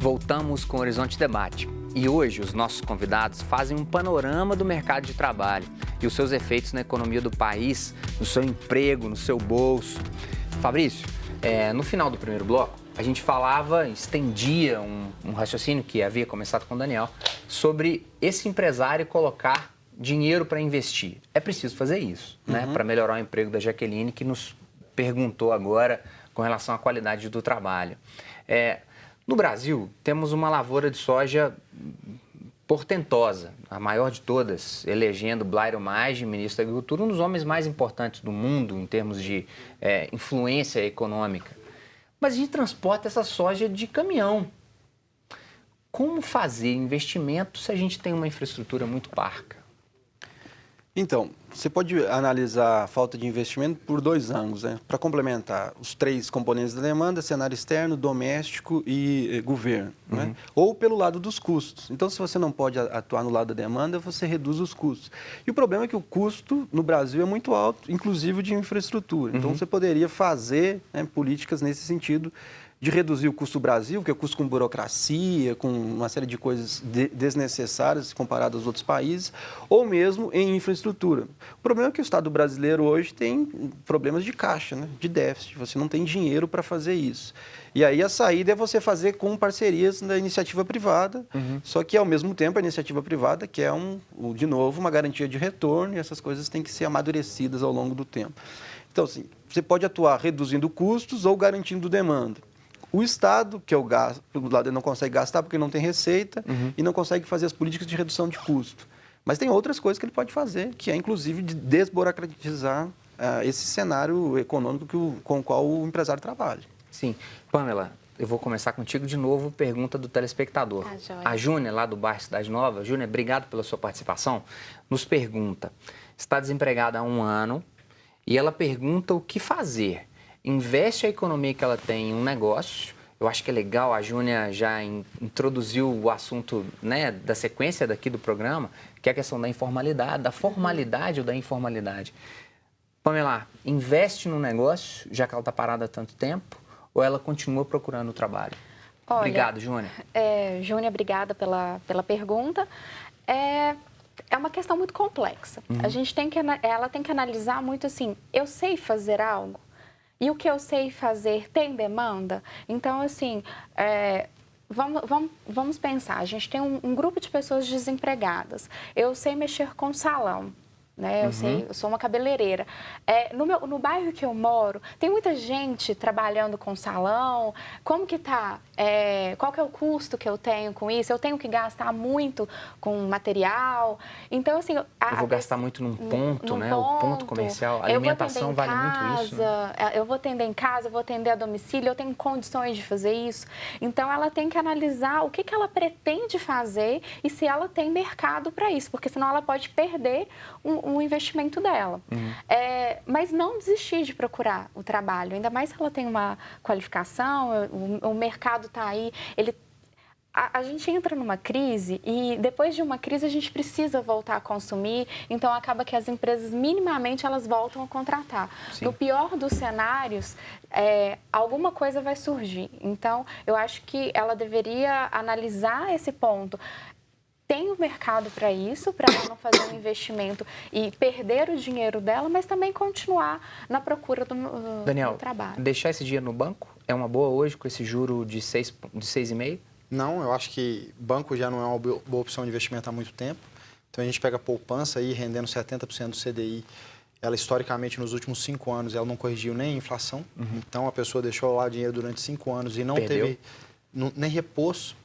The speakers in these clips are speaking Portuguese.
Voltamos com o Horizonte Debate e hoje os nossos convidados fazem um panorama do mercado de trabalho e os seus efeitos na economia do país, no seu emprego, no seu bolso. Fabrício, no final do primeiro bloco, a gente estendia um raciocínio que havia começado com o Daniel sobre esse empresário colocar dinheiro para investir. É preciso fazer isso, né, para melhorar o emprego da Jaqueline, que nos perguntou agora com relação à qualidade do trabalho. No Brasil, temos uma lavoura de soja portentosa, a maior de todas, elegendo Blairo Maggi, ministro da Agricultura, um dos homens mais importantes do mundo em termos de influência econômica. Mas a gente transporta essa soja de caminhão. Como fazer investimento se a gente tem uma infraestrutura muito parca? Então, você pode analisar a falta de investimento por dois ângulos, né? Para complementar os três componentes da demanda: cenário externo, doméstico e governo, né? Ou pelo lado dos custos. Então, se você não pode atuar no lado da demanda, você reduz os custos. E o problema é que o custo no Brasil é muito alto, inclusive de infraestrutura. Então, você poderia fazer, né, políticas nesse sentido, de reduzir o custo do Brasil, que é o custo com burocracia, com uma série de coisas desnecessárias comparado aos outros países, ou mesmo em infraestrutura. O problema é que o Estado brasileiro hoje tem problemas de caixa, né, de déficit. Você não tem dinheiro para fazer isso. E aí a saída é você fazer com parcerias da iniciativa privada, só que ao mesmo tempo a iniciativa privada quer, de novo, uma garantia de retorno, e essas coisas têm que ser amadurecidas ao longo do tempo. Então, assim, você pode atuar reduzindo custos ou garantindo demanda. O Estado, que é o gasto, do lado ele não consegue gastar porque não tem receita e não consegue fazer as políticas de redução de custo. Mas tem outras coisas que ele pode fazer, que é inclusive de desburocratizar esse cenário econômico com o qual o empresário trabalha. Sim. Pamela, eu vou começar contigo de novo, pergunta do telespectador. A Júnia, lá do bairro Cidade Nova. Júnia, obrigado pela sua participação. Nos pergunta, está desempregada há 1 ano e ela pergunta o que fazer. Investe a economia que ela tem em um negócio. Eu acho que é legal, a Júnia já introduziu o assunto, né, da sequência daqui do programa, que é a questão da informalidade, da formalidade ou da informalidade. Pamela, investe no negócio, já que ela está parada há tanto tempo, ou ela continua procurando trabalho? Olha, obrigado, Júnia. Júnia, obrigada pela pergunta. É uma questão muito complexa. Ela tem que analisar muito assim, eu sei fazer algo? E o que eu sei fazer tem demanda? Então, assim, vamos pensar. A gente tem um grupo de pessoas desempregadas. Eu sei mexer com salão, né? Eu sou uma cabeleireira. No bairro que eu moro, tem muita gente trabalhando com salão. Como que tá? Qual que é o custo que eu tenho com isso? Eu tenho que gastar muito com material. Então, assim... Eu vou gastar muito num ponto, né? O ponto comercial. A alimentação vale muito isso, né? Eu vou atender em casa, eu vou atender a domicílio, eu tenho condições de fazer isso. Então, ela tem que analisar o que ela pretende fazer e se ela tem mercado para isso, porque senão ela pode perder o investimento dela. Mas não desistir de procurar o trabalho, ainda mais se ela tem uma qualificação, o mercado está aí. A gente entra numa crise e depois de uma crise a gente precisa voltar a consumir, então acaba que as empresas minimamente elas voltam a contratar. Sim. No pior dos cenários, alguma coisa vai surgir. Então, eu acho que ela deveria analisar esse ponto. Tem o mercado para isso, para ela não fazer um investimento e perder o dinheiro dela, mas também continuar na procura do Daniel, trabalho. Deixar esse dinheiro no banco é uma boa hoje com esse juro de 6,5%? Não, eu acho que banco já não é uma boa opção de investimento há muito tempo. Então, a gente pega a poupança aí rendendo 70% do CDI. Ela, historicamente, nos últimos 5 anos, ela não corrigiu nem a inflação. Então, a pessoa deixou lá o dinheiro durante 5 anos e não teve nem repôs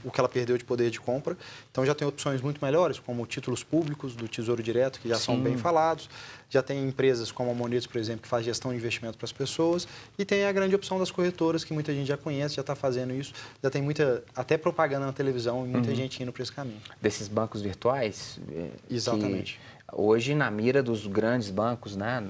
o que ela perdeu de poder de compra. Então, já tem opções muito melhores, como títulos públicos do Tesouro Direto, que já são bem falados. Já tem empresas como a Monetos, por exemplo, que faz gestão de investimento para as pessoas. E tem a grande opção das corretoras, que muita gente já conhece, já está fazendo isso. Já tem até propaganda na televisão e muita gente indo para esse caminho. Desses bancos virtuais? Exatamente. Hoje, na mira dos grandes bancos, né?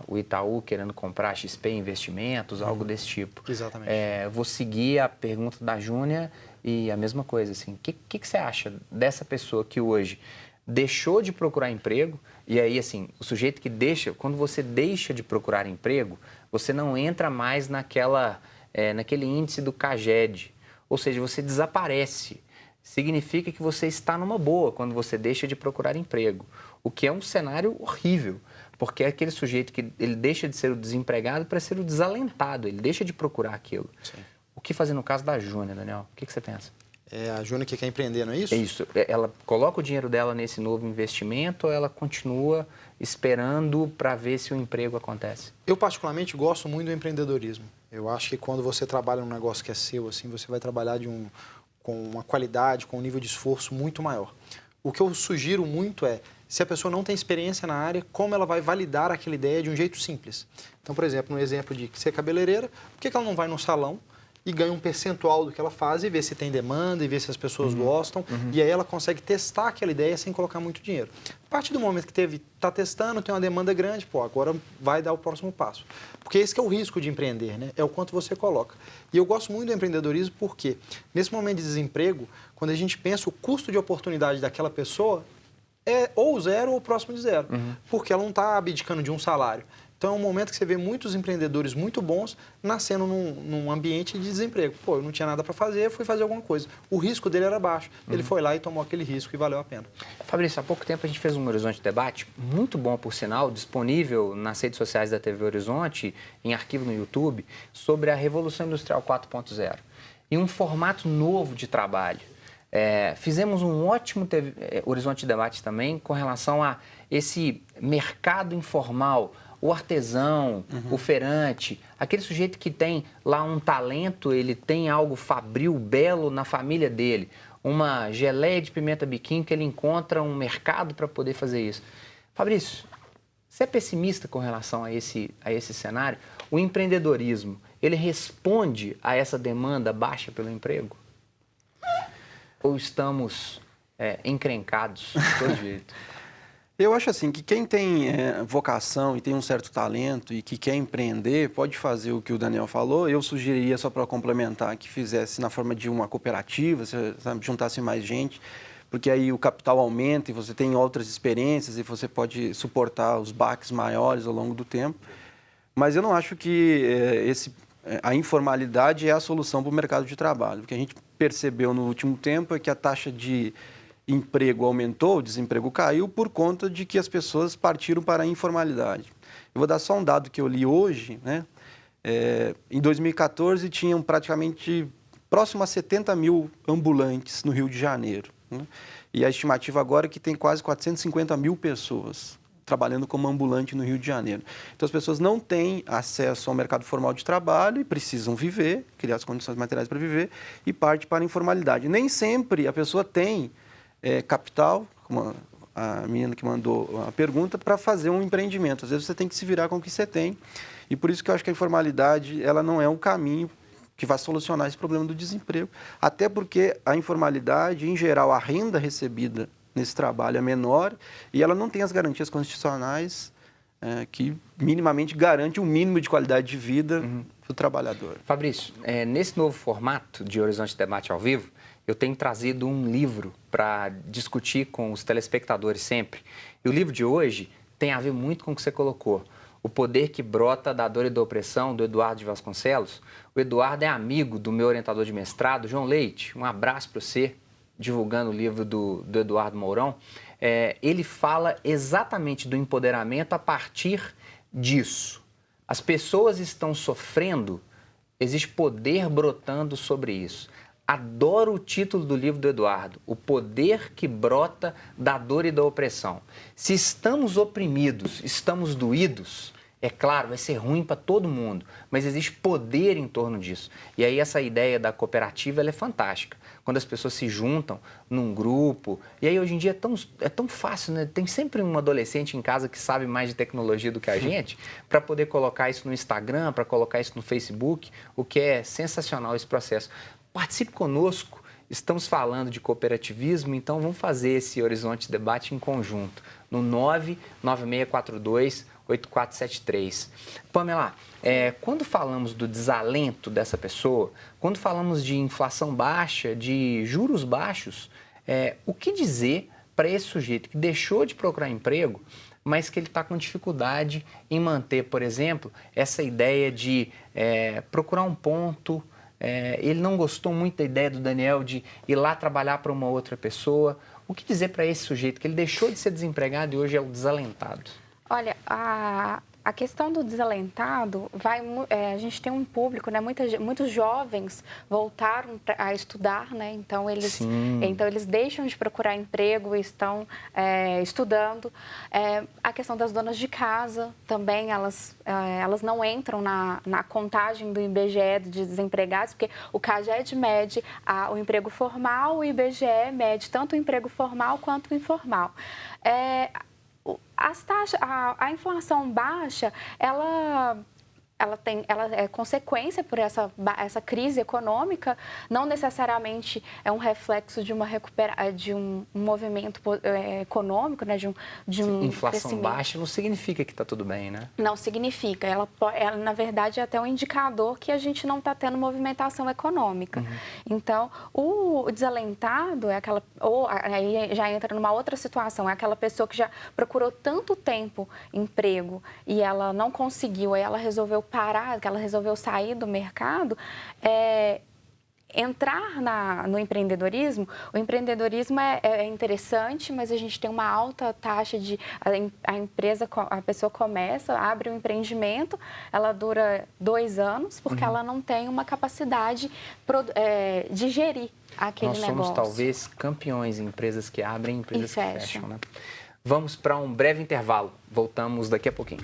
O Itaú querendo comprar a XP Investimentos, algo desse tipo. Exatamente. Vou seguir a pergunta da Júnia e a mesma coisa, assim. O que você acha dessa pessoa que hoje deixou de procurar emprego? E aí, assim, o sujeito que quando você deixa de procurar emprego, você não entra mais naquele índice do CAGED, ou seja, você desaparece. Significa que você está numa boa quando você deixa de procurar emprego, o que é um cenário horrível, porque é aquele sujeito que ele deixa de ser o desempregado para ser o desalentado, ele deixa de procurar aquilo. Sim. O que fazer no caso da Júnia, Daniel? O que você pensa? É a Júnia que quer empreender, não é isso? É isso. Ela coloca o dinheiro dela nesse novo investimento ou ela continua esperando para ver se o emprego acontece? Eu, particularmente, gosto muito do empreendedorismo. Eu acho que quando você trabalha num negócio que é seu, assim, você vai trabalhar com uma qualidade, com um nível de esforço muito maior. O que eu sugiro muito é, se a pessoa não tem experiência na área, como ela vai validar aquela ideia de um jeito simples. Então, por exemplo, no exemplo de ser cabeleireira, por que ela não vai no salão e ganha um percentual do que ela faz e vê se tem demanda e vê se as pessoas gostam, e aí ela consegue testar aquela ideia sem colocar muito dinheiro. A partir do momento que está testando, tem uma demanda grande, pô, agora vai dar o próximo passo. Porque esse que é o risco de empreender, né? É o quanto você coloca. E eu gosto muito do empreendedorismo porque, nesse momento de desemprego, quando a gente pensa o custo de oportunidade daquela pessoa, é ou zero ou próximo de zero, porque ela não está abdicando de um salário. Então, é um momento que você vê muitos empreendedores muito bons nascendo num ambiente de desemprego. Pô, eu não tinha nada para fazer, fui fazer alguma coisa. O risco dele era baixo. Ele foi lá e tomou aquele risco e valeu a pena. Fabrício, há pouco tempo a gente fez um Horizonte de Debate, muito bom por sinal, disponível nas redes sociais da TV Horizonte, em arquivo no YouTube, sobre a Revolução Industrial 4.0 e um formato novo de trabalho. Fizemos um ótimo Horizonte de Debate também com relação a esse mercado informal, o artesão, o feirante, aquele sujeito que tem lá um talento, ele tem algo fabril, belo na família dele, uma geleia de pimenta biquinho que ele encontra um mercado para poder fazer isso. Fabrício, você é pessimista com relação a esse cenário? O empreendedorismo, ele responde a essa demanda baixa pelo emprego? Ou estamos encrencados de todo jeito? Eu acho assim que quem tem vocação e tem um certo talento e que quer empreender pode fazer o que o Daniel falou. Eu sugeriria, só para complementar, que fizesse na forma de uma cooperativa, sabe, juntasse mais gente, porque aí o capital aumenta e você tem outras experiências e você pode suportar os baques maiores ao longo do tempo. Mas eu não acho que a informalidade é a solução para o mercado de trabalho. O que a gente percebeu no último tempo é que a taxa de emprego aumentou, o desemprego caiu por conta de que as pessoas partiram para a informalidade. Eu vou dar só um dado que eu li hoje, né? Em 2014 tinham praticamente próximo a 70 mil ambulantes no Rio de Janeiro, né? E a estimativa agora é que tem quase 450 mil pessoas trabalhando como ambulante no Rio de Janeiro. Então as pessoas não têm acesso ao mercado formal de trabalho e precisam viver, criar as condições materiais para viver e parte para a informalidade. Nem sempre a pessoa tem capital, como a menina que mandou a pergunta, para fazer um empreendimento. Às vezes você tem que se virar com o que você tem. E por isso que eu acho que a informalidade ela não é um caminho que vai solucionar esse problema do desemprego. Até porque a informalidade, em geral, a renda recebida nesse trabalho é menor e ela não tem as garantias constitucionais que minimamente garante um mínimo de qualidade de vida do trabalhador. Fabrício, nesse novo formato de Horizonte de Debate ao vivo, eu tenho trazido um livro para discutir com os telespectadores sempre. E o livro de hoje tem a ver muito com o que você colocou. O Poder que Brota da Dor e da Opressão, do Eduardo de Vasconcelos. O Eduardo é amigo do meu orientador de mestrado, João Leite. Um abraço para você, divulgando o livro do Eduardo Mourão. Ele fala exatamente do empoderamento a partir disso. As pessoas estão sofrendo, existe poder brotando sobre isso. Adoro o título do livro do Eduardo, O Poder que Brota da Dor e da Opressão. Se estamos oprimidos, estamos doídos, é claro, vai ser ruim para todo mundo, mas existe poder em torno disso. E aí essa ideia da cooperativa ela é fantástica. Quando as pessoas se juntam num grupo, e aí hoje em dia é tão fácil, né? Tem sempre um adolescente em casa que sabe mais de tecnologia do que a gente, para poder colocar isso no Instagram, para colocar isso no Facebook, o que é sensacional esse processo. Participe conosco, estamos falando de cooperativismo, então vamos fazer esse Horizonte de Debate em conjunto, no 99642-8473. Pamela, quando falamos do desalento dessa pessoa, quando falamos de inflação baixa, de juros baixos, o que dizer para esse sujeito que deixou de procurar emprego, mas que ele está com dificuldade em manter, por exemplo, essa ideia de procurar um ponto, ele não gostou muito da ideia do Daniel de ir lá trabalhar para uma outra pessoa. O que dizer para esse sujeito que ele deixou de ser desempregado e hoje é o desalentado? Olha, a questão do desalentado, a gente tem um público, né? Muitos jovens voltaram a estudar, né? Então eles deixam de procurar emprego e estão estudando. A questão das donas de casa também, elas não entram na contagem do IBGE de desempregados, porque o CAGED mede o emprego formal, o IBGE mede tanto o emprego formal quanto o informal. A inflação baixa, ela é consequência por essa crise econômica, não necessariamente é um reflexo de de um movimento econômico, né, de um inflação baixa não significa que está tudo bem, né? Não significa. Ela, na verdade, é até um indicador que a gente não está tendo movimentação econômica. Então, o desalentado é aquela... aí já entra numa outra situação, é aquela pessoa que já procurou tanto tempo emprego e ela não conseguiu, aí ela resolveu parar, que ela resolveu sair do mercado, entrar no empreendedorismo. O empreendedorismo é interessante, mas a gente tem uma alta taxa de... A pessoa começa, abre um empreendimento, ela dura 2 anos, porque ela não tem uma capacidade de gerir aquele negócio. Nós somos talvez campeões em empresas que abrem e empresas que fecham, né? Vamos para um breve intervalo. Voltamos daqui a pouquinho.